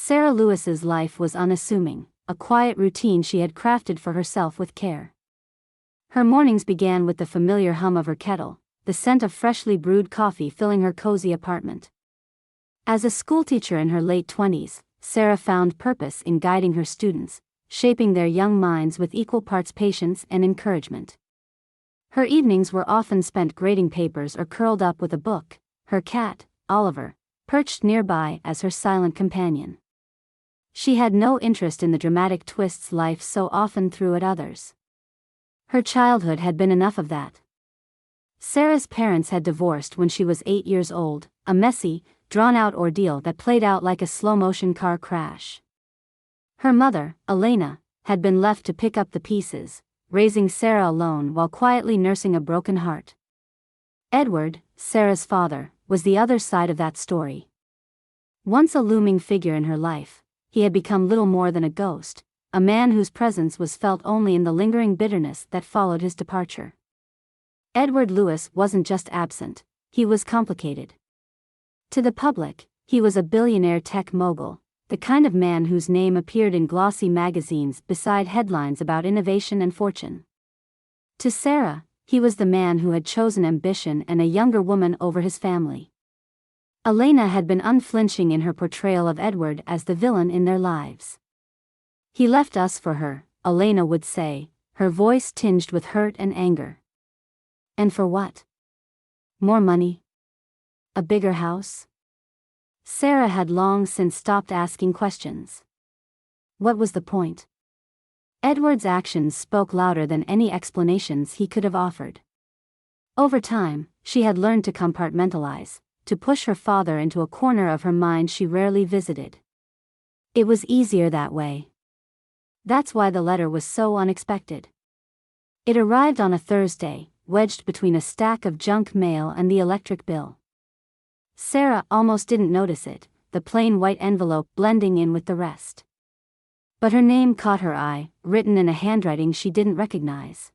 Sarah Lewis's life was unassuming, a quiet routine she had crafted for herself with care. Her mornings began with the familiar hum of her kettle, the scent of freshly brewed coffee filling her cozy apartment. As a schoolteacher in her late 20s, Sarah found purpose in guiding her students, shaping their young minds with equal parts patience and encouragement. Her evenings were often spent grading papers or curled up with a book, her cat, Oliver, perched nearby as her silent companion. She had no interest in the dramatic twists life so often threw at others. Her childhood had been enough of that. Sarah's parents had divorced when she was 8 years old, a messy, drawn-out ordeal that played out like a slow-motion car crash. Her mother, Elena, had been left to pick up the pieces, raising Sarah alone while quietly nursing a broken heart. Edward, Sarah's father, was the other side of that story. Once a looming figure in her life, he had become little more than a ghost, a man whose presence was felt only in the lingering bitterness that followed his departure. Edward Lewis wasn't just absent, he was complicated. To the public, he was a billionaire tech mogul, the kind of man whose name appeared in glossy magazines beside headlines about innovation and fortune. To Sarah, he was the man who had chosen ambition and a younger woman over his family. Elena had been unflinching in her portrayal of Edward as the villain in their lives. "He left us for her," Elena would say, her voice tinged with hurt and anger. "And for what? More money? A bigger house?" Sarah had long since stopped asking questions. What was the point? Edward's actions spoke louder than any explanations he could have offered. Over time, she had learned to compartmentalize, to push her father into a corner of her mind she rarely visited. It was easier that way. That's why the letter was so unexpected. It arrived on a Thursday, wedged between a stack of junk mail and the electric bill. Sarah almost didn't notice it, the plain white envelope blending in with the rest. But her name caught her eye, written in a handwriting she didn't recognize.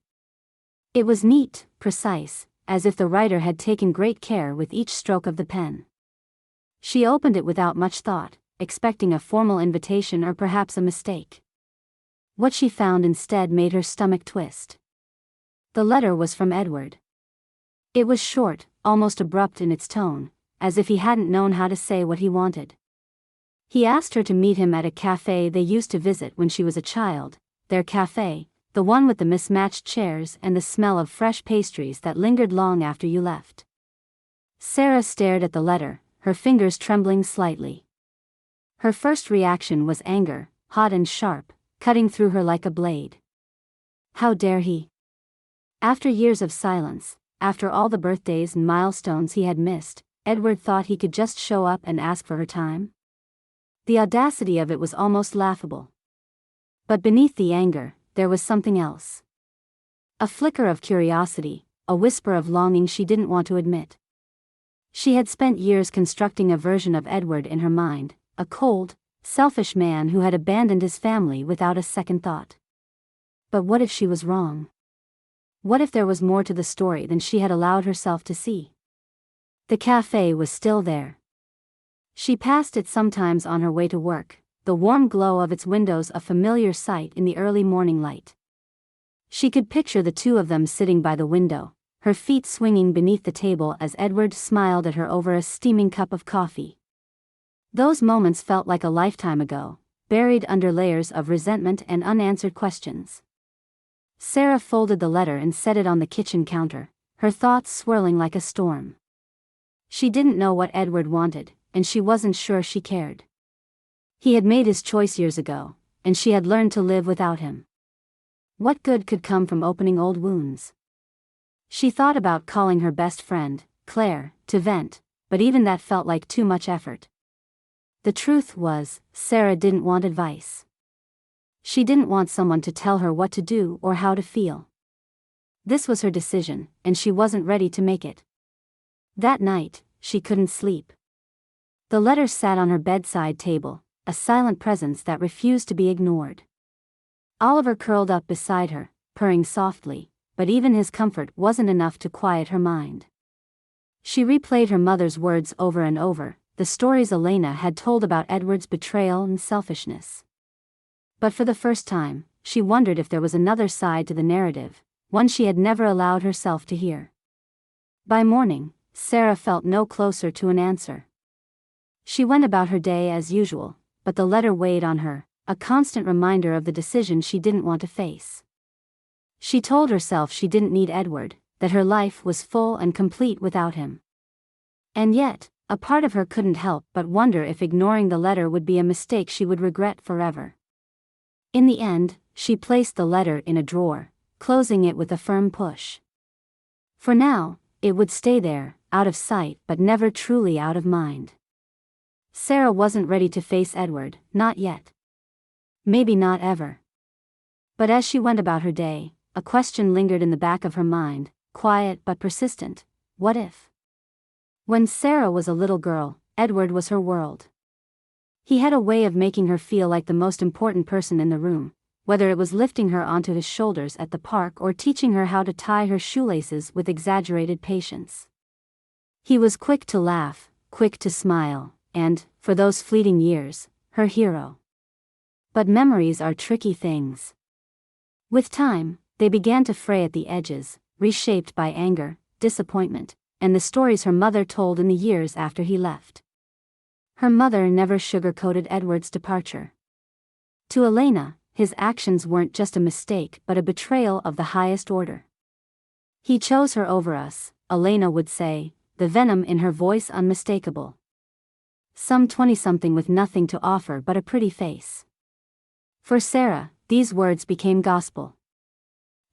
It was neat, precise, as if the writer had taken great care with each stroke of the pen. She opened it without much thought, expecting a formal invitation or perhaps a mistake. What she found instead made her stomach twist. The letter was from Edward. It was short, almost abrupt in its tone, as if he hadn't known how to say what he wanted. He asked her to meet him at a cafe they used to visit when she was a child, their cafe, the one with the mismatched chairs and the smell of fresh pastries that lingered long after you left. Sarah stared at the letter, her fingers trembling slightly. Her first reaction was anger, hot and sharp, cutting through her like a blade. How dare he? After years of silence, after all the birthdays and milestones he had missed, Edward thought he could just show up and ask for her time? The audacity of it was almost laughable. But beneath the anger, there was something else. A flicker of curiosity, a whisper of longing she didn't want to admit. She had spent years constructing a version of Edward in her mind, a cold, selfish man who had abandoned his family without a second thought. But what if she was wrong? What if there was more to the story than she had allowed herself to see? The cafe was still there. She passed it sometimes on her way to work, the warm glow of its windows a familiar sight in the early morning light. She could picture the two of them sitting by the window, her feet swinging beneath the table as Edward smiled at her over a steaming cup of coffee. Those moments felt like a lifetime ago, buried under layers of resentment and unanswered questions. Sarah folded the letter and set it on the kitchen counter, her thoughts swirling like a storm. She didn't know what Edward wanted, and she wasn't sure she cared. He had made his choice years ago, and she had learned to live without him. What good could come from opening old wounds? She thought about calling her best friend, Claire, to vent, but even that felt like too much effort. The truth was, Sarah didn't want advice. She didn't want someone to tell her what to do or how to feel. This was her decision, and she wasn't ready to make it. That night, she couldn't sleep. The letter sat on her bedside table, a silent presence that refused to be ignored. Oliver curled up beside her, purring softly, but even his comfort wasn't enough to quiet her mind. She replayed her mother's words over and over, the stories Elena had told about Edward's betrayal and selfishness. But for the first time, she wondered if there was another side to the narrative, one she had never allowed herself to hear. By morning, Sarah felt no closer to an answer. She went about her day as usual, but the letter weighed on her, a constant reminder of the decision she didn't want to face. She told herself she didn't need Edward, that her life was full and complete without him. And yet, a part of her couldn't help but wonder if ignoring the letter would be a mistake she would regret forever. In the end, she placed the letter in a drawer, closing it with a firm push. For now, it would stay there, out of sight but never truly out of mind. Sarah wasn't ready to face Edward, not yet. Maybe not ever. But as she went about her day, a question lingered in the back of her mind, quiet but persistent: what if? When Sarah was a little girl, Edward was her world. He had a way of making her feel like the most important person in the room, whether it was lifting her onto his shoulders at the park or teaching her how to tie her shoelaces with exaggerated patience. He was quick to laugh, quick to smile, and, for those fleeting years, her hero. But memories are tricky things. With time, they began to fray at the edges, reshaped by anger, disappointment, and the stories her mother told in the years after he left. Her mother never sugarcoated Edward's departure. To Elena, his actions weren't just a mistake but a betrayal of the highest order. He chose her over us, Elena would say, the venom in her voice unmistakable. Some 20-something with nothing to offer but a pretty face. For Sarah, these words became gospel.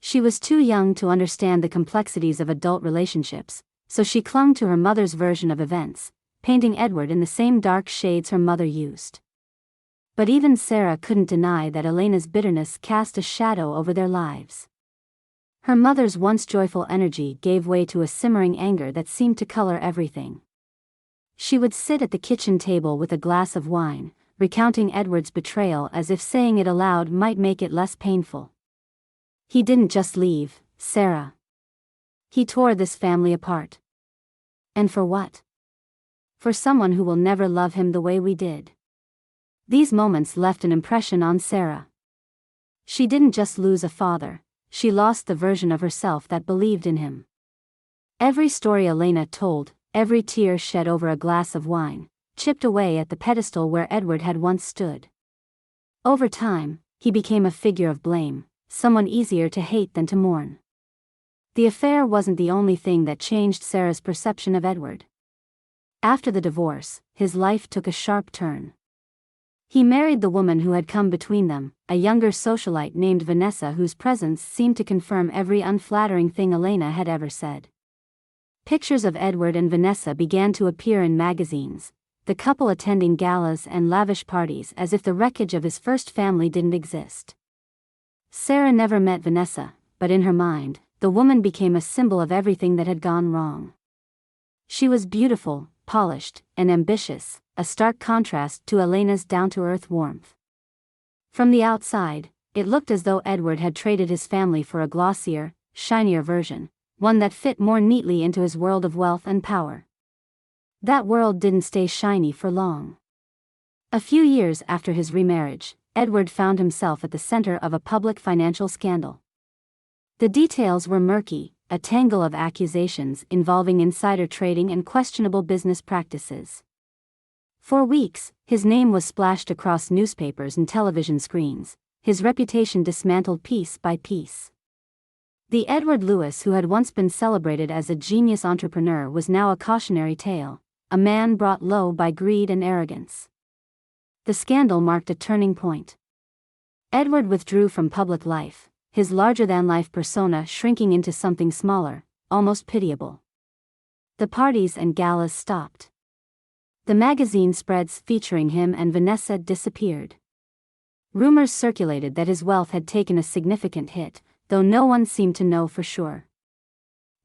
She was too young to understand the complexities of adult relationships, so she clung to her mother's version of events, painting Edward in the same dark shades her mother used. But even Sarah couldn't deny that Elena's bitterness cast a shadow over their lives. Her mother's once joyful energy gave way to a simmering anger that seemed to color everything. She would sit at the kitchen table with a glass of wine, recounting Edward's betrayal as if saying it aloud might make it less painful. He didn't just leave, Sarah. He tore this family apart. And for what? For someone who will never love him the way we did. These moments left an impression on Sarah. She didn't just lose a father, she lost the version of herself that believed in him. Every story Elena told, every tear shed over a glass of wine, chipped away at the pedestal where Edward had once stood. Over time, he became a figure of blame, someone easier to hate than to mourn. The affair wasn't the only thing that changed Sarah's perception of Edward. After the divorce, his life took a sharp turn. He married the woman who had come between them, a younger socialite named Vanessa whose presence seemed to confirm every unflattering thing Elena had ever said. Pictures of Edward and Vanessa began to appear in magazines, the couple attending galas and lavish parties as if the wreckage of his first family didn't exist. Sarah never met Vanessa, but in her mind, the woman became a symbol of everything that had gone wrong. She was beautiful, polished, and ambitious, a stark contrast to Elena's down-to-earth warmth. From the outside, it looked as though Edward had traded his family for a glossier, shinier version, one that fit more neatly into his world of wealth and power. That world didn't stay shiny for long. A few years after his remarriage, Edward found himself at the center of a public financial scandal. The details were murky, a tangle of accusations involving insider trading and questionable business practices. For weeks, his name was splashed across newspapers and television screens, his reputation dismantled piece by piece. The Edward Lewis who had once been celebrated as a genius entrepreneur was now a cautionary tale, a man brought low by greed and arrogance. The scandal marked a turning point. Edward withdrew from public life, his larger-than-life persona shrinking into something smaller, almost pitiable. The parties and galas stopped. The magazine spreads featuring him and Vanessa disappeared. Rumors circulated that his wealth had taken a significant hit, though no one seemed to know for sure.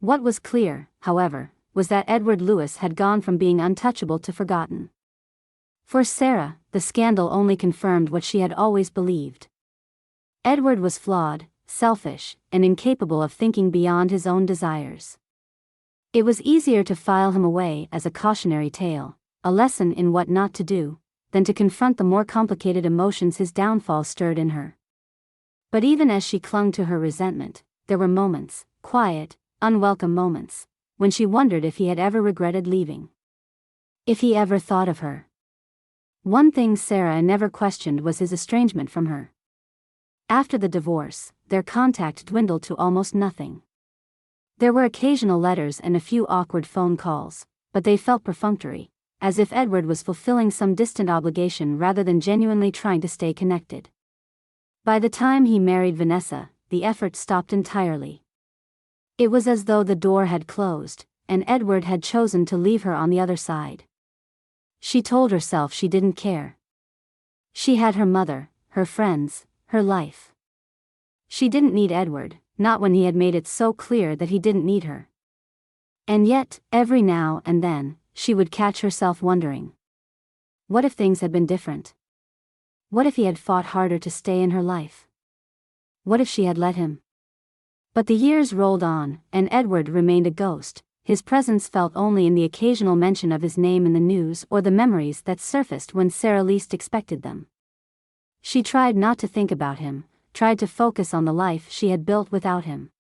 What was clear, however, was that Edward Lewis had gone from being untouchable to forgotten. For Sarah, the scandal only confirmed what she had always believed. Edward was flawed, selfish, and incapable of thinking beyond his own desires. It was easier to file him away as a cautionary tale, a lesson in what not to do, than to confront the more complicated emotions his downfall stirred in her. But even as she clung to her resentment, there were moments, quiet, unwelcome moments, when she wondered if he had ever regretted leaving. If he ever thought of her. One thing Sarah never questioned was his estrangement from her. After the divorce, their contact dwindled to almost nothing. There were occasional letters and a few awkward phone calls, but they felt perfunctory, as if Edward was fulfilling some distant obligation rather than genuinely trying to stay connected. By the time he married Vanessa, the effort stopped entirely. It was as though the door had closed, and Edward had chosen to leave her on the other side. She told herself she didn't care. She had her mother, her friends, her life. She didn't need Edward, not when he had made it so clear that he didn't need her. And yet, every now and then, she would catch herself wondering. What if things had been different? What if he had fought harder to stay in her life? What if she had let him? But the years rolled on, and Edward remained a ghost. His presence felt only in the occasional mention of his name in the news or the memories that surfaced when Sarah least expected them. She tried not to think about him, tried to focus on the life she had built without him.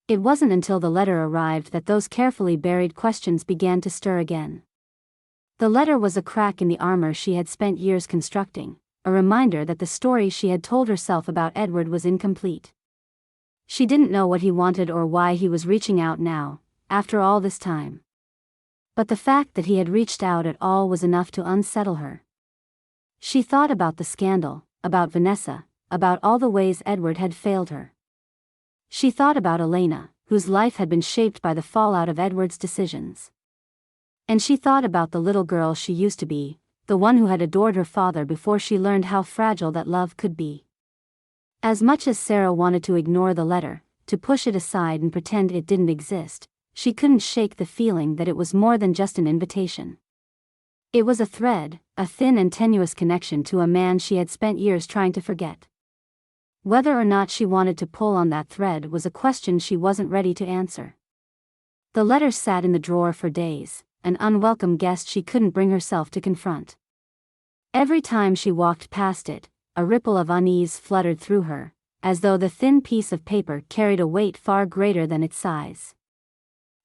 It wasn't until the letter arrived that those carefully buried questions began to stir again. The letter was a crack in the armor she had spent years constructing, a reminder that the story she had told herself about Edward was incomplete. She didn't know what he wanted or why he was reaching out now, after all this time. But the fact that he had reached out at all was enough to unsettle her. She thought about the scandal, about Vanessa, about all the ways Edward had failed her. She thought about Elena, whose life had been shaped by the fallout of Edward's decisions. And she thought about the little girl she used to be, the one who had adored her father before she learned how fragile that love could be. As much as Sarah wanted to ignore the letter, to push it aside and pretend it didn't exist, she couldn't shake the feeling that it was more than just an invitation. It was a thread, a thin and tenuous connection to a man she had spent years trying to forget. Whether or not she wanted to pull on that thread was a question she wasn't ready to answer. The letter sat in the drawer for days, an unwelcome guest she couldn't bring herself to confront. Every time she walked past it, a ripple of unease fluttered through her, as though the thin piece of paper carried a weight far greater than its size.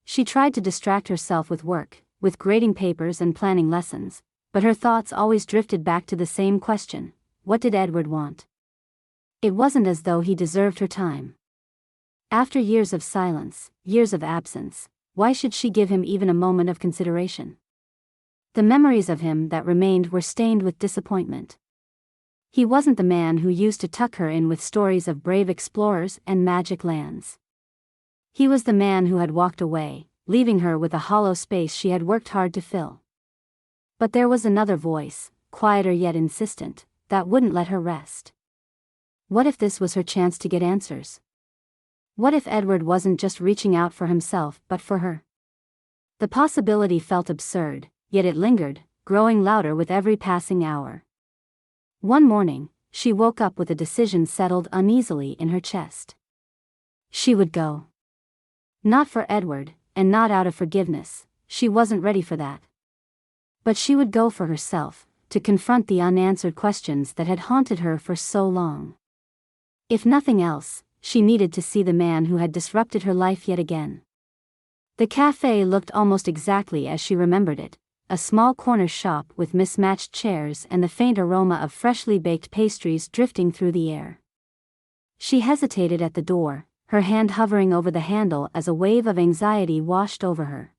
She tried to distract herself with work, with grading papers and planning lessons, but her thoughts always drifted back to the same question: what did Edward want? It wasn't as though he deserved her time. After years of silence, years of absence, why should she give him even a moment of consideration? The memories of him that remained were stained with disappointment. He wasn't the man who used to tuck her in with stories of brave explorers and magic lands. He was the man who had walked away, leaving her with a hollow space she had worked hard to fill. But there was another voice, quieter yet insistent, that wouldn't let her rest. What if this was her chance to get answers? What if Edward wasn't just reaching out for himself but for her? The possibility felt absurd, yet it lingered, growing louder with every passing hour. One morning, she woke up with a decision settled uneasily in her chest. She would go. Not for Edward, and not out of forgiveness, she wasn't ready for that. But she would go for herself, to confront the unanswered questions that had haunted her for so long. If nothing else, she needed to see the man who had disrupted her life yet again. The cafe looked almost exactly as she remembered it, a small corner shop with mismatched chairs and the faint aroma of freshly baked pastries drifting through the air. She hesitated at the door, her hand hovering over the handle as a wave of anxiety washed over her.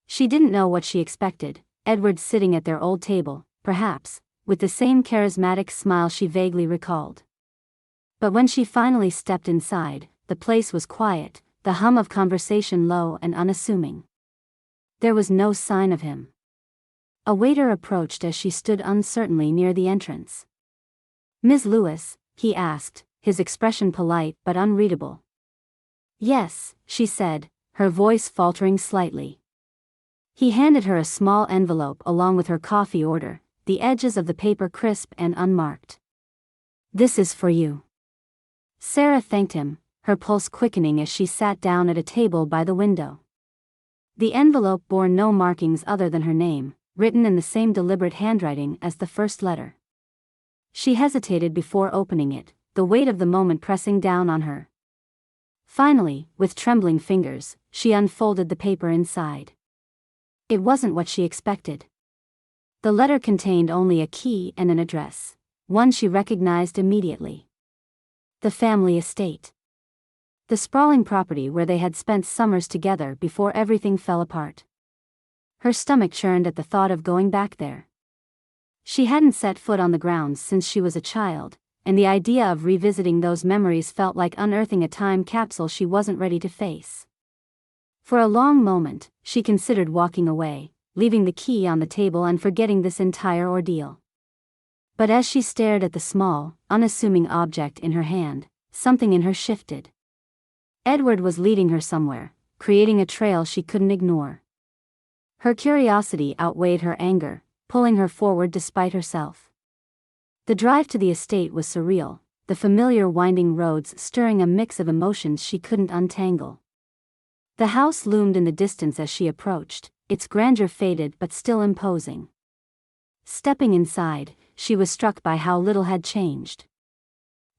She didn't know what she expected: Edward sitting at their old table, perhaps, with the same charismatic smile she vaguely recalled. But when she finally stepped inside, the place was quiet, the hum of conversation low and unassuming. There was no sign of him. A waiter approached as she stood uncertainly near the entrance. "Ms. Lewis?" he asked, his expression polite but unreadable. "Yes," she said, her voice faltering slightly. He handed her a small envelope along with her coffee order, the edges of the paper crisp and unmarked. "This is for you." Sarah thanked him, her pulse quickening as she sat down at a table by the window. The envelope bore no markings other than her name, written in the same deliberate handwriting as the first letter. She hesitated before opening it, the weight of the moment pressing down on her. Finally, with trembling fingers, she unfolded the paper inside. It wasn't what she expected. The letter contained only a key and an address, one she recognized immediately. The family estate. The sprawling property where they had spent summers together before everything fell apart. Her stomach churned at the thought of going back there. She hadn't set foot on the grounds since she was a child, and the idea of revisiting those memories felt like unearthing a time capsule she wasn't ready to face. For a long moment, she considered walking away, leaving the key on the table and forgetting this entire ordeal. But as she stared at the small, unassuming object in her hand, something in her shifted. Edward was leading her somewhere, creating a trail she couldn't ignore. Her curiosity outweighed her anger, pulling her forward despite herself. The drive to the estate was surreal, the familiar winding roads stirring a mix of emotions she couldn't untangle. The house loomed in the distance as she approached, its grandeur faded but still imposing. Stepping inside, she was struck by how little had changed.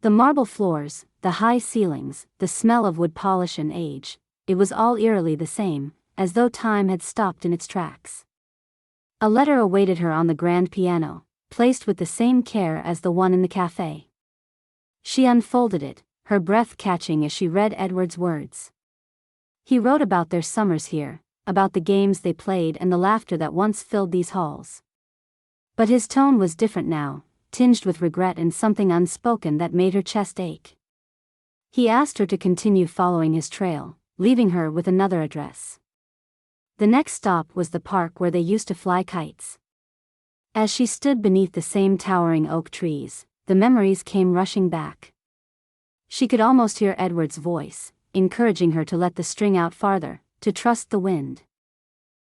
The marble floors, the high ceilings, the smell of wood polish and age, it was all eerily the same, as though time had stopped in its tracks. A letter awaited her on the grand piano, placed with the same care as the one in the cafe. She unfolded it, her breath catching as she read Edward's words. He wrote about their summers here, about the games they played and the laughter that once filled these halls. But his tone was different now, tinged with regret and something unspoken that made her chest ache. He asked her to continue following his trail, leaving her with another address. The next stop was the park where they used to fly kites. As she stood beneath the same towering oak trees, the memories came rushing back. She could almost hear Edward's voice, encouraging her to let the string out farther, to trust the wind.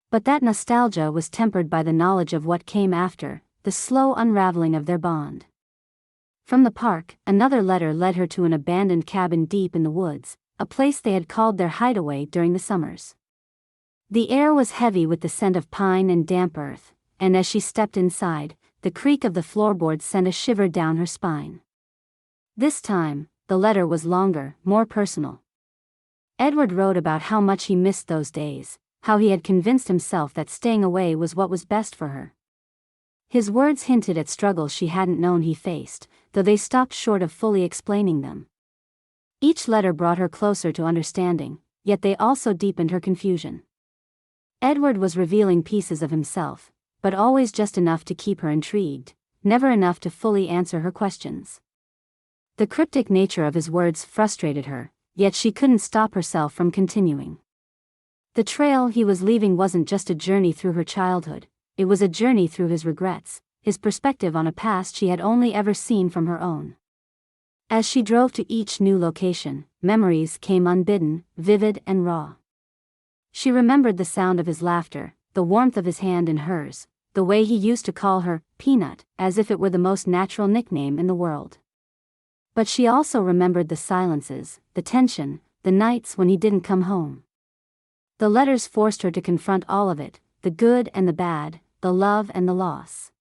But that nostalgia was tempered by the knowledge of what came after, the slow unraveling of their bond. From the park, another letter led her to an abandoned cabin deep in the woods, a place they had called their hideaway during the summers. The air was heavy with the scent of pine and damp earth, and as she stepped inside, the creak of the floorboards sent a shiver down her spine. This time, the letter was longer, more personal. Edward wrote about how much he missed those days, how he had convinced himself that staying away was what was best for her. His words hinted at struggles she hadn't known he faced, though they stopped short of fully explaining them. Each letter brought her closer to understanding, yet they also deepened her confusion. Edward was revealing pieces of himself, but always just enough to keep her intrigued, never enough to fully answer her questions. The cryptic nature of his words frustrated her, yet she couldn't stop herself from continuing. The trail he was leaving wasn't just a journey through her childhood, it was a journey through his regrets, his perspective on a past she had only ever seen from her own. As she drove to each new location, memories came unbidden, vivid and raw. She remembered the sound of his laughter, the warmth of his hand in hers, the way he used to call her, Peanut, as if it were the most natural nickname in the world. But she also remembered the silences, the tension, the nights when he didn't come home. The letters forced her to confront all of it, the good and the bad, the love and the loss.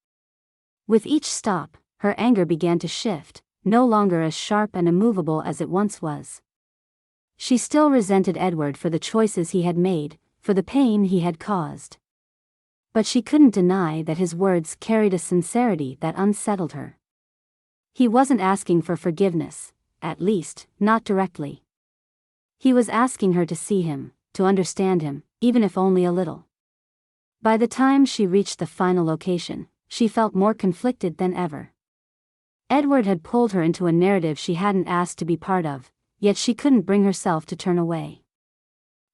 With each stop, her anger began to shift, no longer as sharp and immovable as it once was. She still resented Edward for the choices he had made, for the pain he had caused. But she couldn't deny that his words carried a sincerity that unsettled her. He wasn't asking for forgiveness, at least, not directly. He was asking her to see him, to understand him, even if only a little. By the time she reached the final location, she felt more conflicted than ever. Edward had pulled her into a narrative she hadn't asked to be part of, yet she couldn't bring herself to turn away.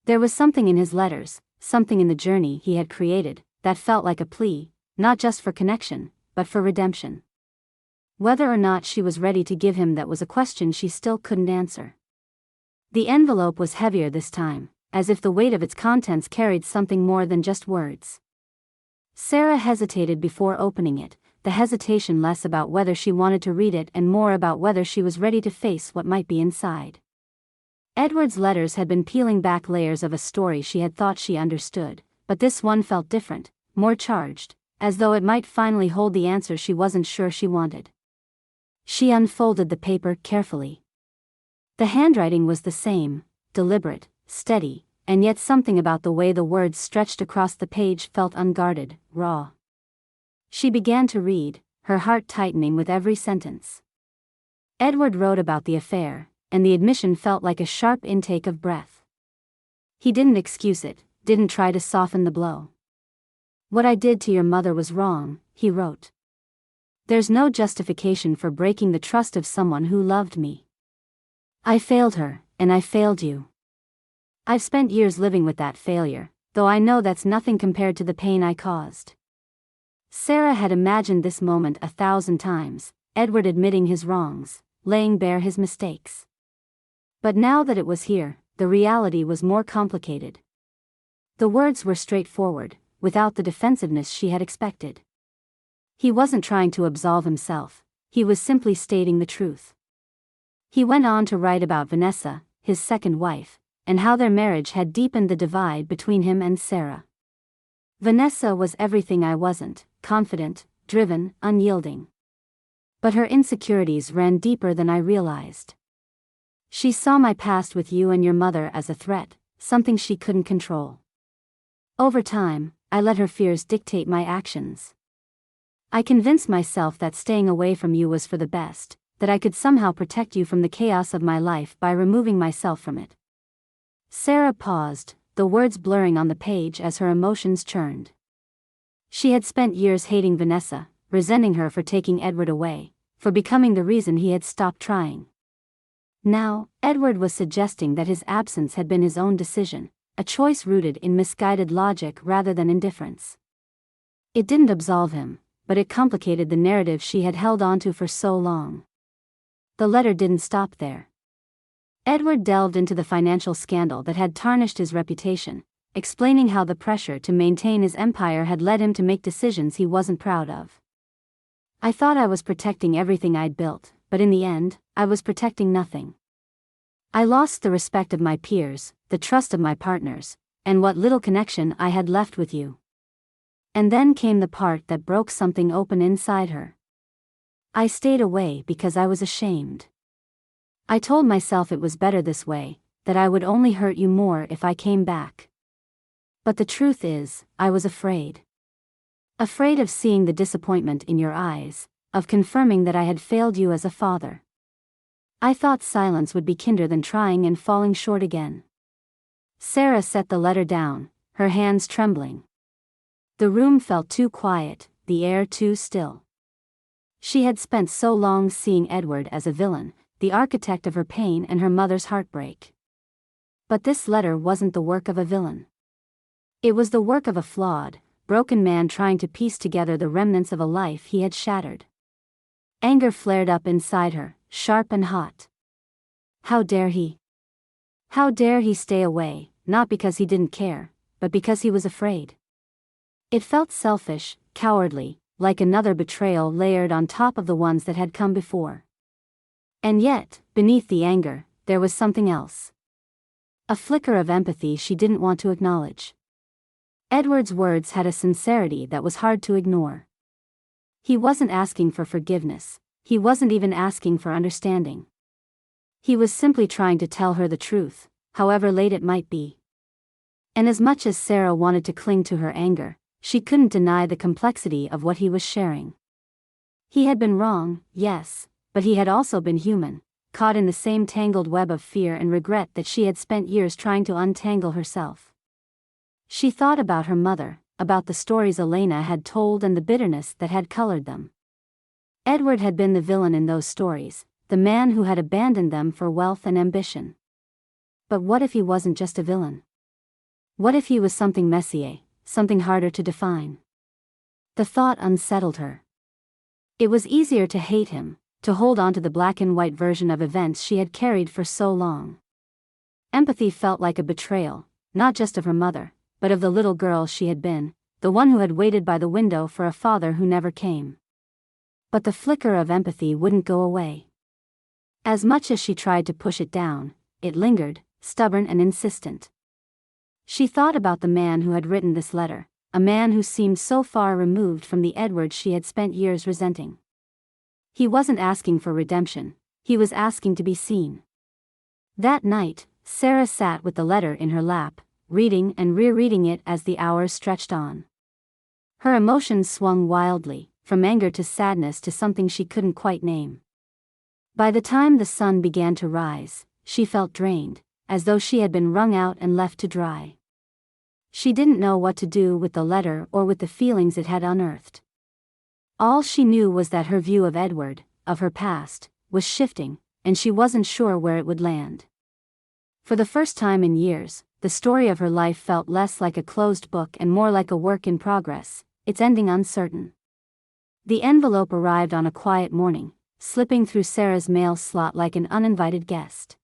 There was something in his letters, something in the journey he had created, that felt like a plea, not just for connection, but for redemption. Whether or not she was ready to give him that was a question she still couldn't answer. The envelope was heavier this time, as if the weight of its contents carried something more than just words. Sarah hesitated before opening it, the hesitation less about whether she wanted to read it and more about whether she was ready to face what might be inside. Edward's letters had been peeling back layers of a story she had thought she understood, but this one felt different, more charged, as though it might finally hold the answer she wasn't sure she wanted. She unfolded the paper carefully. The handwriting was the same, deliberate, steady, and yet something about the way the words stretched across the page felt unguarded, raw. She began to read, her heart tightening with every sentence. Edward wrote about the affair, and the admission felt like a sharp intake of breath. He didn't excuse it, didn't try to soften the blow. "What I did to your mother was wrong," he wrote. "There's no justification for breaking the trust of someone who loved me. I failed her, and I failed you. I've spent years living with that failure, though I know that's nothing compared to the pain I caused." Sarah had imagined this moment 1,000 times, Edward admitting his wrongs, laying bare his mistakes. But now that it was here, the reality was more complicated. The words were straightforward, without the defensiveness she had expected. He wasn't trying to absolve himself, he was simply stating the truth. He went on to write about Vanessa, his second wife, and how their marriage had deepened the divide between him and Sarah. "Vanessa was everything I wasn't, confident, driven, unyielding. But her insecurities ran deeper than I realized. She saw my past with you and your mother as a threat, something she couldn't control. Over time, I let her fears dictate my actions. I convinced myself that staying away from you was for the best, that I could somehow protect you from the chaos of my life by removing myself from it." Sarah paused, the words blurring on the page as her emotions churned. She had spent years hating Vanessa, resenting her for taking Edward away, for becoming the reason he had stopped trying. Now, Edward was suggesting that his absence had been his own decision, a choice rooted in misguided logic rather than indifference. It didn't absolve him, but it complicated the narrative she had held onto for so long. The letter didn't stop there. Edward delved into the financial scandal that had tarnished his reputation, explaining how the pressure to maintain his empire had led him to make decisions he wasn't proud of. "I thought I was protecting everything I'd built, but in the end, I was protecting nothing. I lost the respect of my peers, the trust of my partners, and what little connection I had left with you." And then came the part that broke something open inside her. "I stayed away because I was ashamed. I told myself it was better this way, that I would only hurt you more if I came back. But the truth is, I was afraid. Afraid of seeing the disappointment in your eyes, of confirming that I had failed you as a father. I thought silence would be kinder than trying and falling short again." Sarah set the letter down, her hands trembling. The room felt too quiet, the air too still. She had spent so long seeing Edward as a villain, the architect of her pain and her mother's heartbreak. But this letter wasn't the work of a villain. It was the work of a flawed, broken man trying to piece together the remnants of a life he had shattered. Anger flared up inside her, sharp and hot. How dare he? How dare he stay away, not because he didn't care, but because he was afraid? It felt selfish, cowardly, like another betrayal layered on top of the ones that had come before. And yet, beneath the anger, there was something else. A flicker of empathy she didn't want to acknowledge. Edward's words had a sincerity that was hard to ignore. He wasn't asking for forgiveness, he wasn't even asking for understanding. He was simply trying to tell her the truth, however late it might be. And as much as Sarah wanted to cling to her anger, she couldn't deny the complexity of what he was sharing. He had been wrong, yes, but he had also been human, caught in the same tangled web of fear and regret that she had spent years trying to untangle herself. She thought about her mother, about the stories Elena had told and the bitterness that had colored them. Edward had been the villain in those stories, the man who had abandoned them for wealth and ambition. But what if he wasn't just a villain? What if he was something messier, something harder to define? The thought unsettled her. It was easier to hate him, to hold on to the black and white version of events she had carried for so long. Empathy felt like a betrayal, not just of her mother, but of the little girl she had been, the one who had waited by the window for a father who never came. But the flicker of empathy wouldn't go away. As much as she tried to push it down, it lingered, stubborn and insistent. She thought about the man who had written this letter, a man who seemed so far removed from the Edward she had spent years resenting. He wasn't asking for redemption, he was asking to be seen. That night, Sarah sat with the letter in her lap, reading and rereading it as the hours stretched on. Her emotions swung wildly, from anger to sadness to something she couldn't quite name. By the time the sun began to rise, she felt drained, as though she had been wrung out and left to dry. She didn't know what to do with the letter or with the feelings it had unearthed. All she knew was that her view of Edward, of her past, was shifting, and she wasn't sure where it would land. For the first time in years, the story of her life felt less like a closed book and more like a work in progress, its ending uncertain. The envelope arrived on a quiet morning, slipping through Sarah's mail slot like an uninvited guest.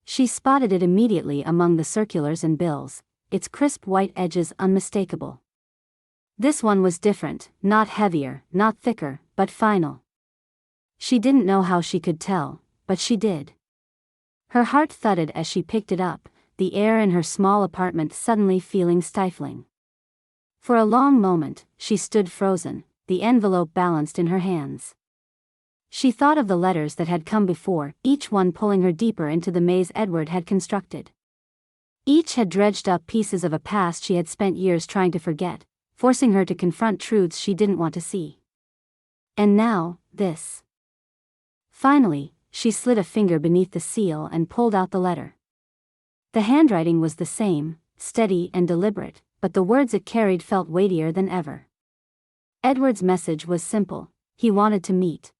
She spotted it immediately among the circulars and bills, its crisp white edges unmistakable. This one was different, not heavier, not thicker, but final. She didn't know how she could tell, but she did. Her heart thudded as she picked it up, the air in her small apartment suddenly feeling stifling. For a long moment, she stood frozen, the envelope balanced in her hands. She thought of the letters that had come before, each one pulling her deeper into the maze Edward had constructed. Each had dredged up pieces of a past she had spent years trying to forget, forcing her to confront truths she didn't want to see. And now, this. Finally, she slid a finger beneath the seal and pulled out the letter. The handwriting was the same, steady and deliberate, but the words it carried felt weightier than ever. Edward's message was simple: he wanted to meet.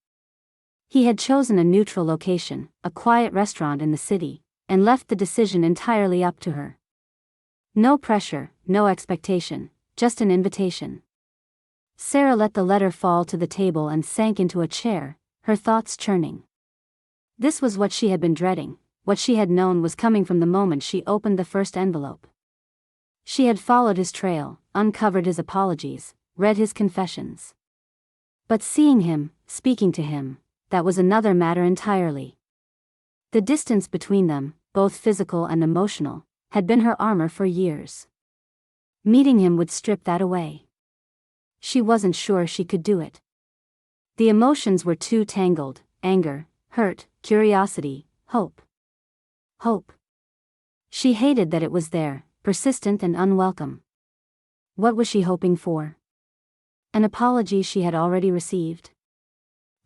He had chosen a neutral location, a quiet restaurant in the city, and left the decision entirely up to her. No pressure, no expectation, just an invitation. Sarah let the letter fall to the table and sank into a chair, her thoughts churning. This was what she had been dreading, what she had known was coming from the moment she opened the first envelope. She had followed his trail, uncovered his apologies, read his confessions. But seeing him, speaking to him, that was another matter entirely. The distance between them, both physical and emotional, had been her armor for years. Meeting him would strip that away. She wasn't sure she could do it. The emotions were too tangled: anger, hurt, curiosity, hope. Hope. She hated that it was there, persistent and unwelcome. What was she hoping for? An apology she had already received?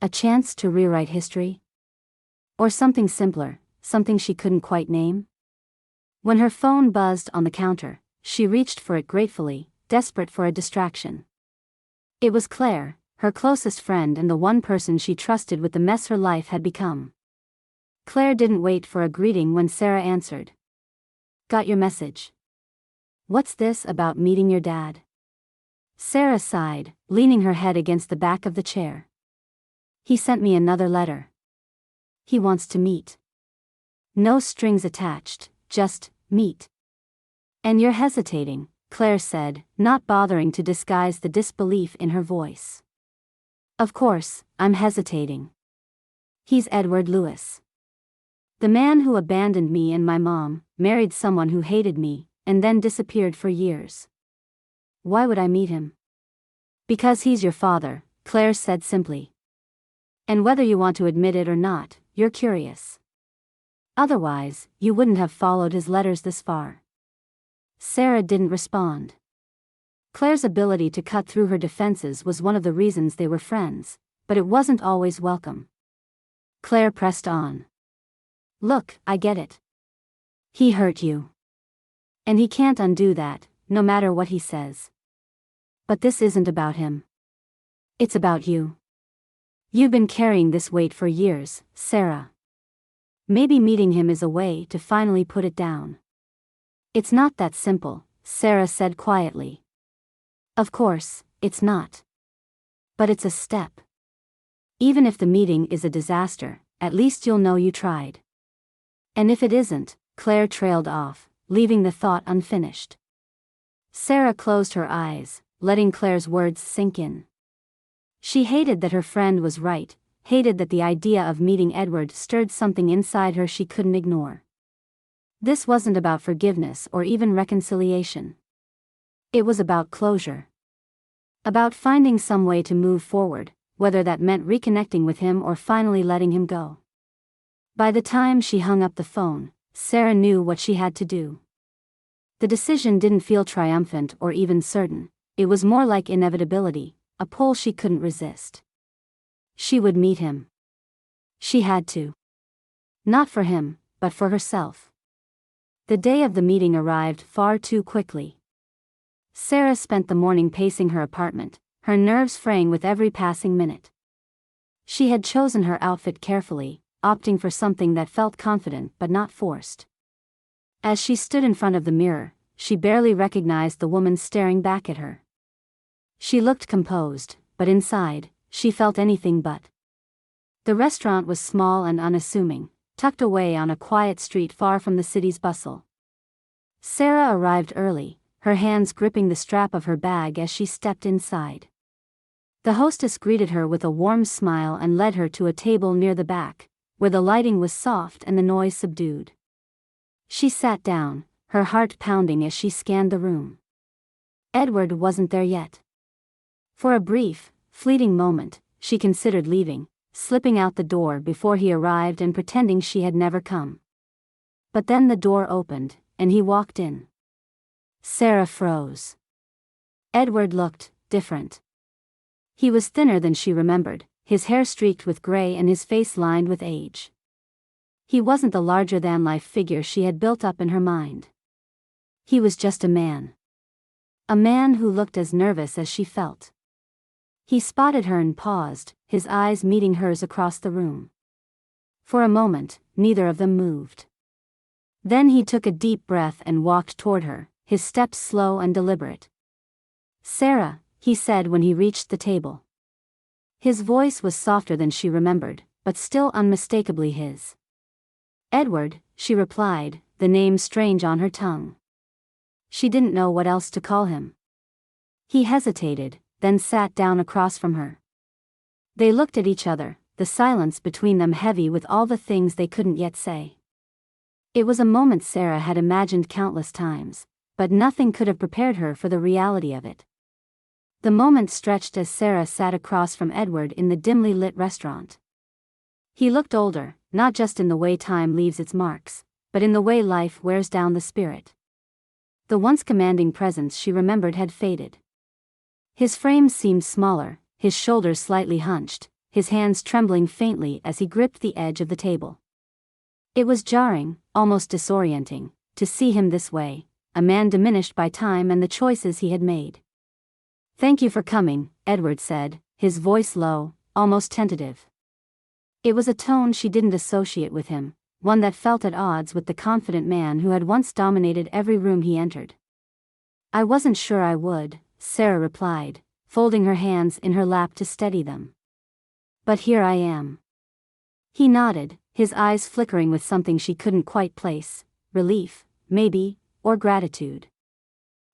A chance to rewrite history? Or something simpler, something she couldn't quite name? When her phone buzzed on the counter, she reached for it gratefully, desperate for a distraction. It was Claire, her closest friend and the one person she trusted with the mess her life had become. Claire didn't wait for a greeting when Sarah answered. "Got your message. What's this about meeting your dad?" Sarah sighed, leaning her head against the back of the chair. "He sent me another letter. He wants to meet. No strings attached, just meet." "And you're hesitating," Claire said, not bothering to disguise the disbelief in her voice. "Of course, I'm hesitating. He's Edward Lewis. The man who abandoned me and my mom, married someone who hated me, and then disappeared for years. Why would I meet him?" "Because he's your father," Claire said simply. "And whether you want to admit it or not, you're curious. Otherwise, you wouldn't have followed his letters this far." Sarah didn't respond. Claire's ability to cut through her defenses was one of the reasons they were friends, but it wasn't always welcome. Claire pressed on. "Look, I get it. He hurt you. And he can't undo that, no matter what he says. But this isn't about him. It's about you. You've been carrying this weight for years, Sarah. Maybe meeting him is a way to finally put it down." "It's not that simple," Sarah said quietly. "Of course, it's not. But it's a step. Even if the meeting is a disaster, at least you'll know you tried. And if it isn't," Claire trailed off, leaving the thought unfinished. Sarah closed her eyes, letting Claire's words sink in. She hated that her friend was right, hated that the idea of meeting Edward stirred something inside her she couldn't ignore. This wasn't about forgiveness or even reconciliation. It was about closure. About finding some way to move forward, whether that meant reconnecting with him or finally letting him go. By the time she hung up the phone, Sarah knew what she had to do. The decision didn't feel triumphant or even certain, it was more like inevitability, a pull she couldn't resist. She would meet him. She had to. Not for him, but for herself. The day of the meeting arrived far too quickly. Sarah spent the morning pacing her apartment, her nerves fraying with every passing minute. She had chosen her outfit carefully, opting for something that felt confident but not forced. As she stood in front of the mirror, she barely recognized the woman staring back at her. She looked composed, but inside, she felt anything but. The restaurant was small and unassuming, tucked away on a quiet street far from the city's bustle. Sarah arrived early, her hands gripping the strap of her bag as she stepped inside. The hostess greeted her with a warm smile and led her to a table near the back, where the lighting was soft and the noise subdued. She sat down, her heart pounding as she scanned the room. Edward wasn't there yet. For a brief, fleeting moment, she considered leaving, slipping out the door before he arrived and pretending she had never come. But then the door opened, and he walked in. Sarah froze. Edward looked different. He was thinner than she remembered, his hair streaked with gray and his face lined with age. He wasn't the larger-than-life figure she had built up in her mind. He was just a man. A man who looked as nervous as she felt. He spotted her and paused, his eyes meeting hers across the room. For a moment, neither of them moved. Then he took a deep breath and walked toward her, his steps slow and deliberate. "Sarah," he said when he reached the table. His voice was softer than she remembered, but still unmistakably his. "Edward," she replied, the name strange on her tongue. She didn't know what else to call him. He hesitated, then sat down across from her. They looked at each other, the silence between them heavy with all the things they couldn't yet say. It was a moment Sarah had imagined countless times, but nothing could have prepared her for the reality of it. The moment stretched as Sarah sat across from Edward in the dimly lit restaurant. He looked older, not just in the way time leaves its marks, but in the way life wears down the spirit. The once commanding presence she remembered had faded. His frame seemed smaller, his shoulders slightly hunched, his hands trembling faintly as he gripped the edge of the table. It was jarring, almost disorienting, to see him this way, a man diminished by time and the choices he had made. "Thank you for coming," Edward said, his voice low, almost tentative. It was a tone she didn't associate with him, one that felt at odds with the confident man who had once dominated every room he entered. "I wasn't sure I would," Sarah replied, folding her hands in her lap to steady them. "But here I am." He nodded, his eyes flickering with something she couldn't quite place, relief, maybe, or gratitude.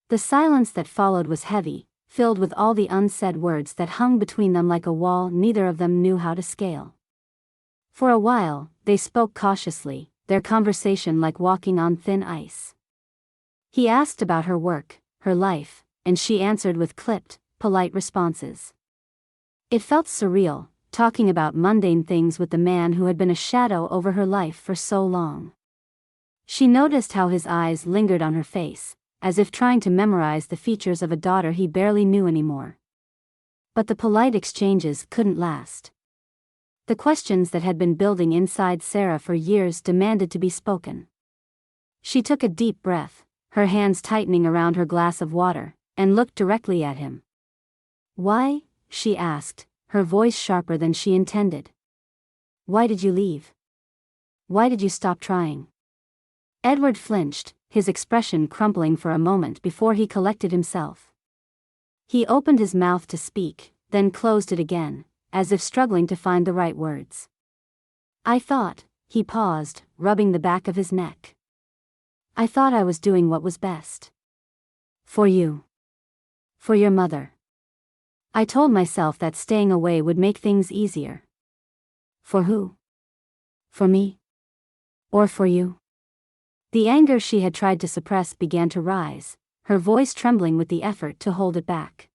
The silence that followed was heavy, filled with all the unsaid words that hung between them like a wall neither of them knew how to scale. For a while, they spoke cautiously, their conversation like walking on thin ice. He asked about her work, her life, and she answered with clipped, polite responses. It felt surreal, talking about mundane things with the man who had been a shadow over her life for so long. She noticed how his eyes lingered on her face, as if trying to memorize the features of a daughter he barely knew anymore. But the polite exchanges couldn't last. The questions that had been building inside Sarah for years demanded to be spoken. She took a deep breath, her hands tightening around her glass of water, and looked directly at him. "Why?" she asked, her voice sharper than she intended. "Why did you leave? Why did you stop trying?" Edward flinched, his expression crumpling for a moment before he collected himself. He opened his mouth to speak, then closed it again, as if struggling to find the right words. "I thought," he paused, rubbing the back of his neck. "I thought I was doing what was best. For you. For your mother. I told myself that staying away would make things easier." "For who? For me? Or for you?" The anger she had tried to suppress began to rise, her voice trembling with the effort to hold it back.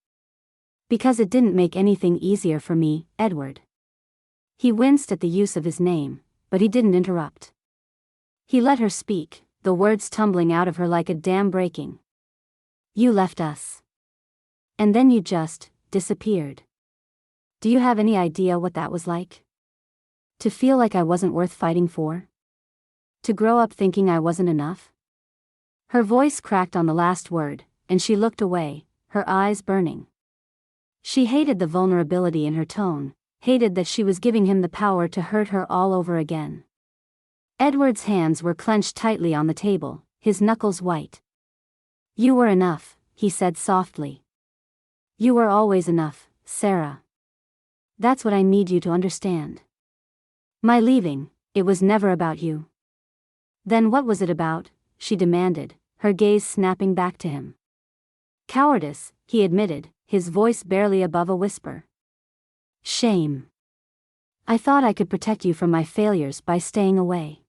Because it didn't make anything easier for me, Edward. He winced at the use of his name, but he didn't interrupt. He let her speak, the words tumbling out of her like a dam breaking. You left us. And then you just disappeared. Do you have any idea what that was like? To feel like I wasn't worth fighting for? To grow up thinking I wasn't enough? Her voice cracked on the last word, and she looked away, her eyes burning. She hated the vulnerability in her tone, hated that she was giving him the power to hurt her all over again. Edward's hands were clenched tightly on the table, his knuckles white. You were enough, he said softly. You were always enough, Sarah. That's what I need you to understand. My leaving, it was never about you. Then what was it about? She demanded, her gaze snapping back to him. Cowardice, he admitted, his voice barely above a whisper. Shame. I thought I could protect you from my failures by staying away.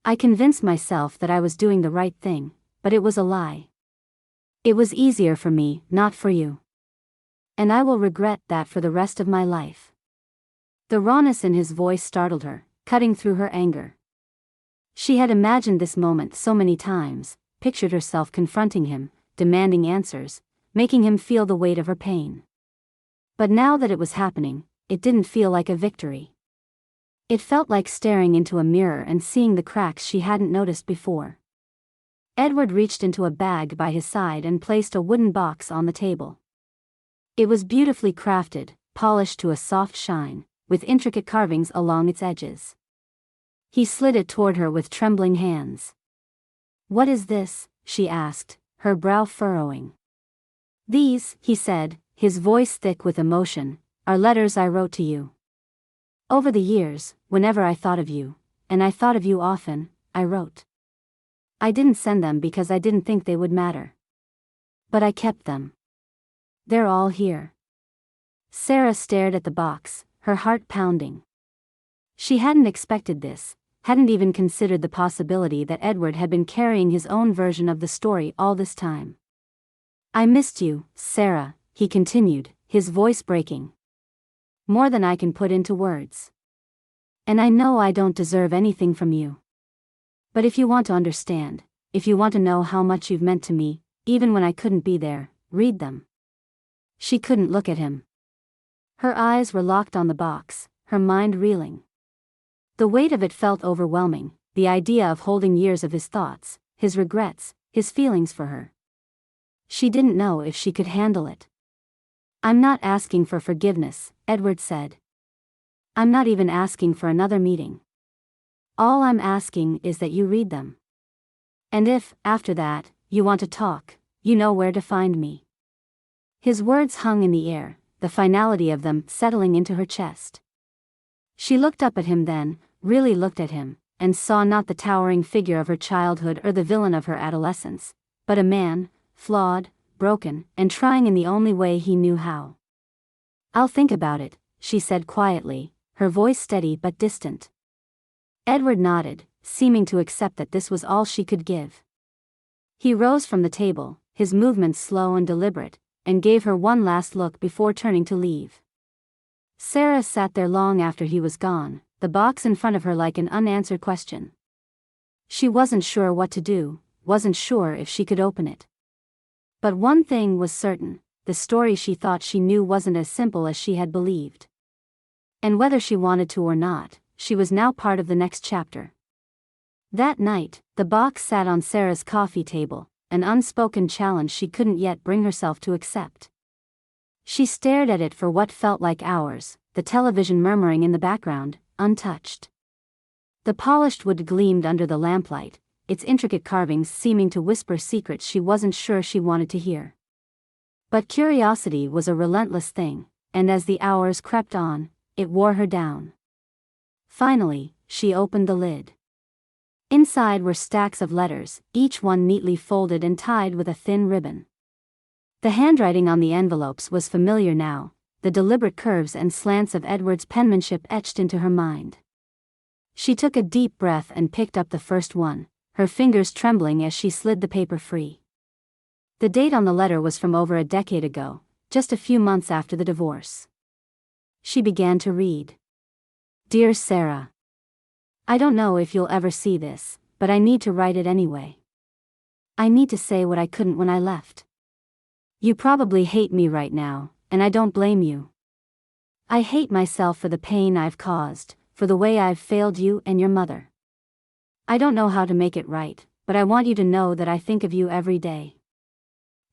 I convinced myself that I was doing the right thing, but it was a lie. It was easier for me, not for you. And I will regret that for the rest of my life. The rawness in his voice startled her, cutting through her anger. She had imagined this moment so many times, pictured herself confronting him, demanding answers, making him feel the weight of her pain. But now that it was happening, it didn't feel like a victory. It felt like staring into a mirror and seeing the cracks she hadn't noticed before. Edward reached into a bag by his side and placed a wooden box on the table. It was beautifully crafted, polished to a soft shine, with intricate carvings along its edges. He slid it toward her with trembling hands. What is this? She asked, her brow furrowing. These, he said, his voice thick with emotion, are letters I wrote to you. Over the years, whenever I thought of you, and I thought of you often, I wrote. I didn't send them because I didn't think they would matter. But I kept them. They're all here. Sarah stared at the box, her heart pounding. She hadn't expected this, hadn't even considered the possibility that Edward had been carrying his own version of the story all this time. I missed you, Sarah, he continued, his voice breaking. More than I can put into words. And I know I don't deserve anything from you. But if you want to understand, if you want to know how much you've meant to me, even when I couldn't be there, read them. She couldn't look at him. Her eyes were locked on the box, her mind reeling. The weight of it felt overwhelming, the idea of holding years of his thoughts, his regrets, his feelings for her. She didn't know if she could handle it. I'm not asking for forgiveness, Edward said. I'm not even asking for another meeting. All I'm asking is that you read them. And if, after that, you want to talk, you know where to find me. His words hung in the air, the finality of them settling into her chest. She looked up at him then, really looked at him, and saw not the towering figure of her childhood or the villain of her adolescence, but a man, flawed, broken, and trying in the only way he knew how. I'll think about it, she said quietly, her voice steady but distant. Edward nodded, seeming to accept that this was all she could give. He rose from the table, his movements slow and deliberate, and gave her one last look before turning to leave. Sarah sat there long after he was gone, the box in front of her like an unanswered question. She wasn't sure what to do, wasn't sure if she could open it. But one thing was certain, the story she thought she knew wasn't as simple as she had believed. And whether she wanted to or not, she was now part of the next chapter. That night, the box sat on Sarah's coffee table, an unspoken challenge she couldn't yet bring herself to accept. She stared at it for what felt like hours, the television murmuring in the background, untouched. The polished wood gleamed under the lamplight, its intricate carvings seeming to whisper secrets she wasn't sure she wanted to hear. But curiosity was a relentless thing, and as the hours crept on, it wore her down. Finally, she opened the lid. Inside were stacks of letters, each one neatly folded and tied with a thin ribbon. The handwriting on the envelopes was familiar now, the deliberate curves and slants of Edward's penmanship etched into her mind. She took a deep breath and picked up the first one, her fingers trembling as she slid the paper free. The date on the letter was from over a decade ago, just a few months after the divorce. She began to read. Dear Sarah. I don't know if you'll ever see this, but I need to write it anyway. I need to say what I couldn't when I left. You probably hate me right now, and I don't blame you. I hate myself for the pain I've caused, for the way I've failed you and your mother. I don't know how to make it right, but I want you to know that I think of you every day.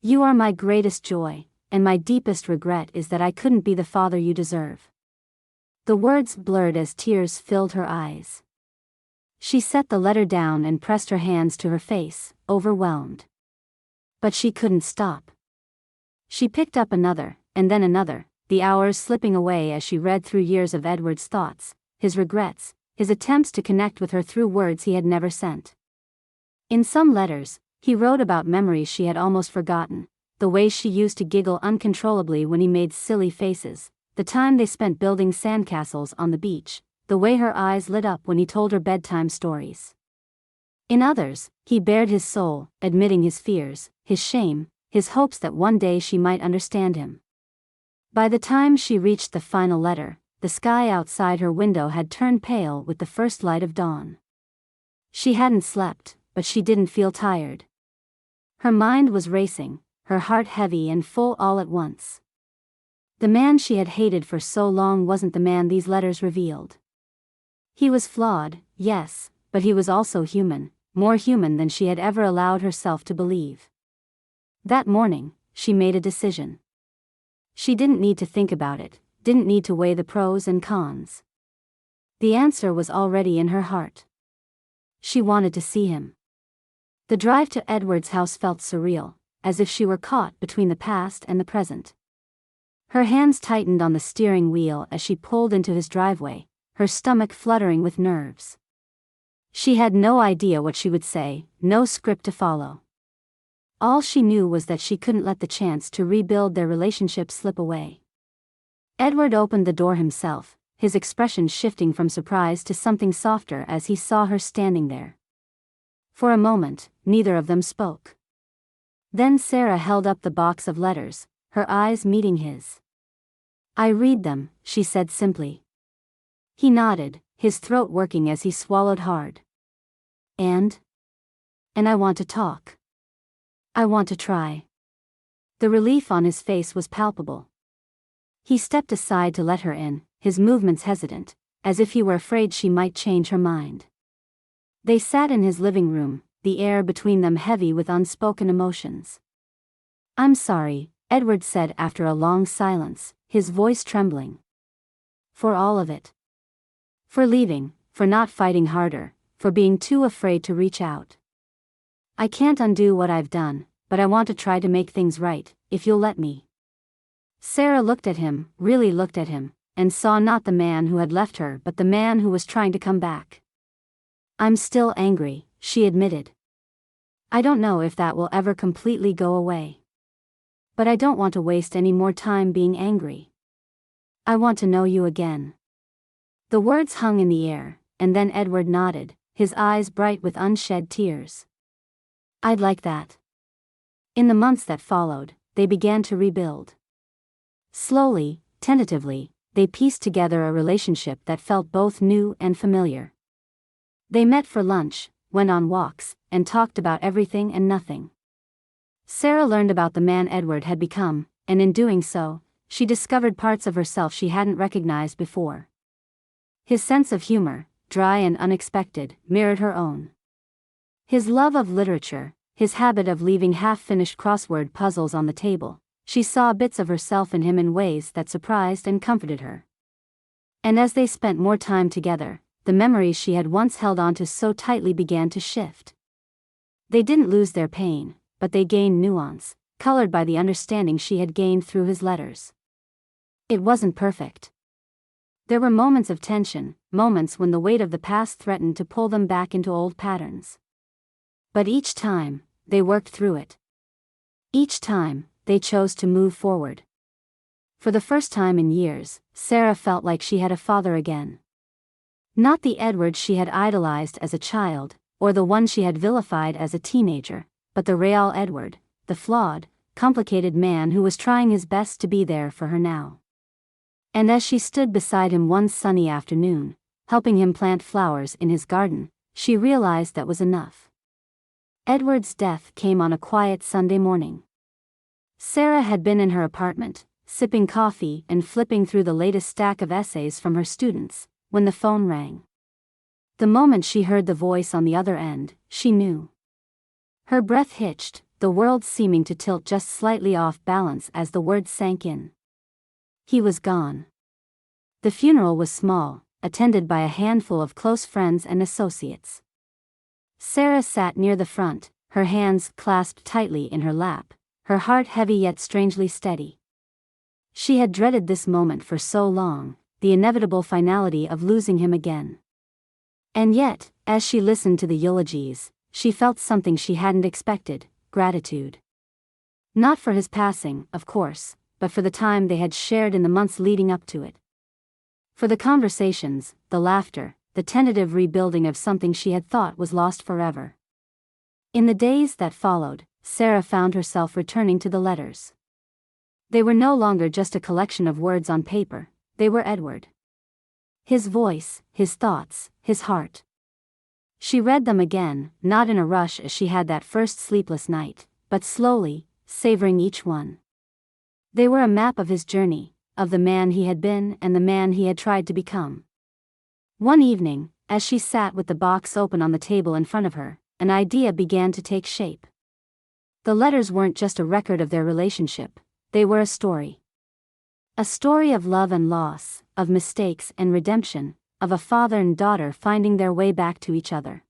You are my greatest joy, and my deepest regret is that I couldn't be the father you deserve. The words blurred as tears filled her eyes. She set the letter down and pressed her hands to her face, overwhelmed. But she couldn't stop. She picked up another, and then another, the hours slipping away as she read through years of Edward's thoughts, his regrets, his attempts to connect with her through words he had never sent. In some letters, he wrote about memories she had almost forgotten, the way she used to giggle uncontrollably when he made silly faces, the time they spent building sandcastles on the beach, the way her eyes lit up when he told her bedtime stories. In others, he bared his soul, admitting his fears, his shame, his hopes that one day she might understand him. By the time she reached the final letter, the sky outside her window had turned pale with the first light of dawn. She hadn't slept, but she didn't feel tired. Her mind was racing, her heart heavy and full all at once. The man she had hated for so long wasn't the man these letters revealed. He was flawed, yes, but he was also human, more human than she had ever allowed herself to believe. That morning, she made a decision. She didn't need to think about it, didn't need to weigh the pros and cons. The answer was already in her heart. She wanted to see him. The drive to Edward's house felt surreal, as if she were caught between the past and the present. Her hands tightened on the steering wheel as she pulled into his driveway, her stomach fluttering with nerves. She had no idea what she would say, no script to follow. All she knew was that she couldn't let the chance to rebuild their relationship slip away. Edward opened the door himself, his expression shifting from surprise to something softer as he saw her standing there. For a moment, neither of them spoke. Then Sarah held up the box of letters, her eyes meeting his. I read them, she said simply. He nodded, his throat working as he swallowed hard. And I want to talk. I want to try. The relief on his face was palpable. He stepped aside to let her in, his movements hesitant, as if he were afraid she might change her mind. They sat in his living room, the air between them heavy with unspoken emotions. I'm sorry, Edward said after a long silence, his voice trembling. For all of it. For leaving, for not fighting harder, for being too afraid to reach out. I can't undo what I've done, but I want to try to make things right, if you'll let me. Sarah looked at him, really looked at him, and saw not the man who had left her but the man who was trying to come back. I'm still angry, she admitted. I don't know if that will ever completely go away. But I don't want to waste any more time being angry. I want to know you again. The words hung in the air, and then Edward nodded, his eyes bright with unshed tears. I'd like that. In the months that followed, they began to rebuild. Slowly, tentatively, they pieced together a relationship that felt both new and familiar. They met for lunch, went on walks, and talked about everything and nothing. Sarah learned about the man Edward had become, and in doing so, she discovered parts of herself she hadn't recognized before. His sense of humor, dry and unexpected, mirrored her own. His love of literature, his habit of leaving half-finished crossword puzzles on the table, she saw bits of herself in him in ways that surprised and comforted her. And as they spent more time together, the memories she had once held onto so tightly began to shift. They didn't lose their pain, but they gained nuance, colored by the understanding she had gained through his letters. It wasn't perfect. There were moments of tension, moments when the weight of the past threatened to pull them back into old patterns. But each time, they worked through it. Each time, they chose to move forward. For the first time in years, Sarah felt like she had a father again. Not the Edward she had idolized as a child, or the one she had vilified as a teenager, but the real Edward, the flawed, complicated man who was trying his best to be there for her now. And as she stood beside him one sunny afternoon, helping him plant flowers in his garden, she realized that was enough. Edward's death came on a quiet Sunday morning. Sarah had been in her apartment, sipping coffee and flipping through the latest stack of essays from her students, when the phone rang. The moment she heard the voice on the other end, she knew. Her breath hitched, the world seeming to tilt just slightly off balance as the words sank in. He was gone. The funeral was small, attended by a handful of close friends and associates. Sarah sat near the front, her hands clasped tightly in her lap, her heart heavy yet strangely steady. She had dreaded this moment for so long, the inevitable finality of losing him again. And yet, as she listened to the eulogies, she felt something she hadn't expected: gratitude. Not for his passing, of course, but for the time they had shared in the months leading up to it. For the conversations, the laughter, the tentative rebuilding of something she had thought was lost forever. In the days that followed, Sarah found herself returning to the letters. They were no longer just a collection of words on paper, they were Edward. His voice, his thoughts, his heart. She read them again, not in a rush as she had that first sleepless night, but slowly, savoring each one. They were a map of his journey, of the man he had been and the man he had tried to become. One evening, as she sat with the box open on the table in front of her, an idea began to take shape. The letters weren't just a record of their relationship, they were a story. A story of love and loss, of mistakes and redemption, of a father and daughter finding their way back to each other.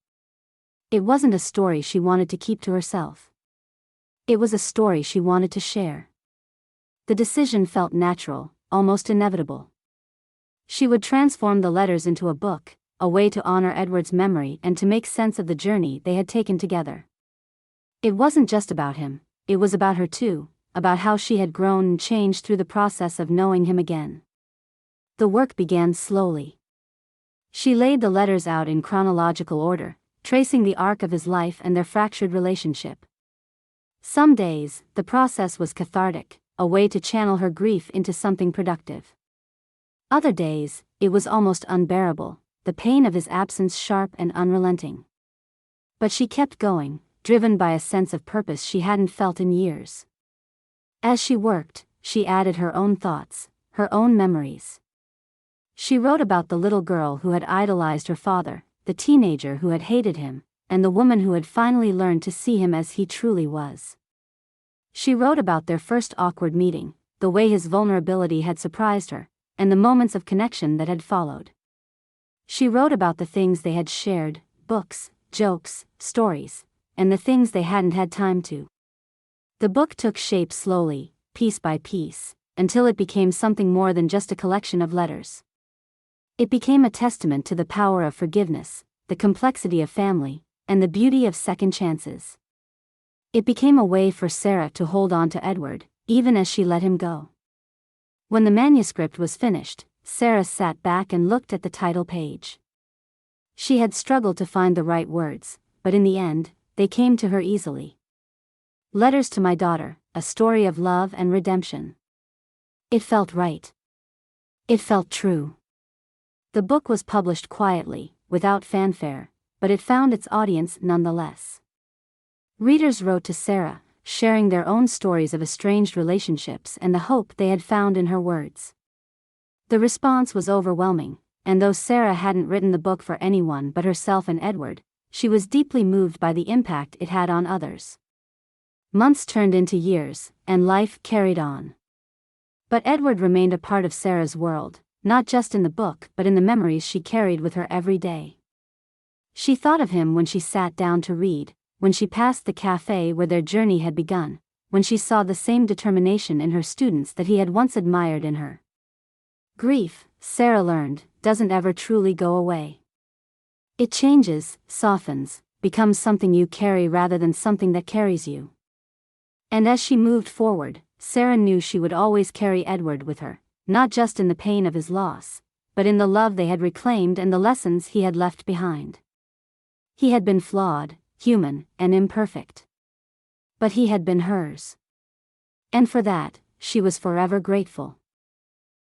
It wasn't a story she wanted to keep to herself. It was a story she wanted to share. The decision felt natural, almost inevitable. She would transform the letters into a book, a way to honor Edward's memory and to make sense of the journey they had taken together. It wasn't just about him, it was about her too, about how she had grown and changed through the process of knowing him again. The work began slowly. She laid the letters out in chronological order, tracing the arc of his life and their fractured relationship. Some days, the process was cathartic, a way to channel her grief into something productive. Other days, it was almost unbearable, the pain of his absence sharp and unrelenting. But she kept going, driven by a sense of purpose she hadn't felt in years. As she worked, she added her own thoughts, her own memories. She wrote about the little girl who had idolized her father, the teenager who had hated him, and the woman who had finally learned to see him as he truly was. She wrote about their first awkward meeting, the way his vulnerability had surprised her, and the moments of connection that had followed. She wrote about the things they had shared, books, jokes, stories, and the things they hadn't had time to. The book took shape slowly, piece by piece, until it became something more than just a collection of letters. It became a testament to the power of forgiveness, the complexity of family, and the beauty of second chances. It became a way for Sarah to hold on to Edward, even as she let him go. When the manuscript was finished, Sarah sat back and looked at the title page. She had struggled to find the right words, but in the end, they came to her easily. Letters to My Daughter, a story of love and redemption. It felt right. It felt true. The book was published quietly, without fanfare, but it found its audience nonetheless. Readers wrote to Sarah, sharing their own stories of estranged relationships and the hope they had found in her words. The response was overwhelming, and though Sarah hadn't written the book for anyone but herself and Edward, she was deeply moved by the impact it had on others. Months turned into years, and life carried on. But Edward remained a part of Sarah's world, not just in the book but in the memories she carried with her every day. She thought of him when she sat down to read, when she passed the cafe where their journey had begun, when she saw the same determination in her students that he had once admired in her. Grief, Sarah learned, doesn't ever truly go away. It changes, softens, becomes something you carry rather than something that carries you. And as she moved forward, Sarah knew she would always carry Edward with her, not just in the pain of his loss, but in the love they had reclaimed and the lessons he had left behind. He had been flawed, human, and imperfect. but he had been hers. And for that, she was forever grateful.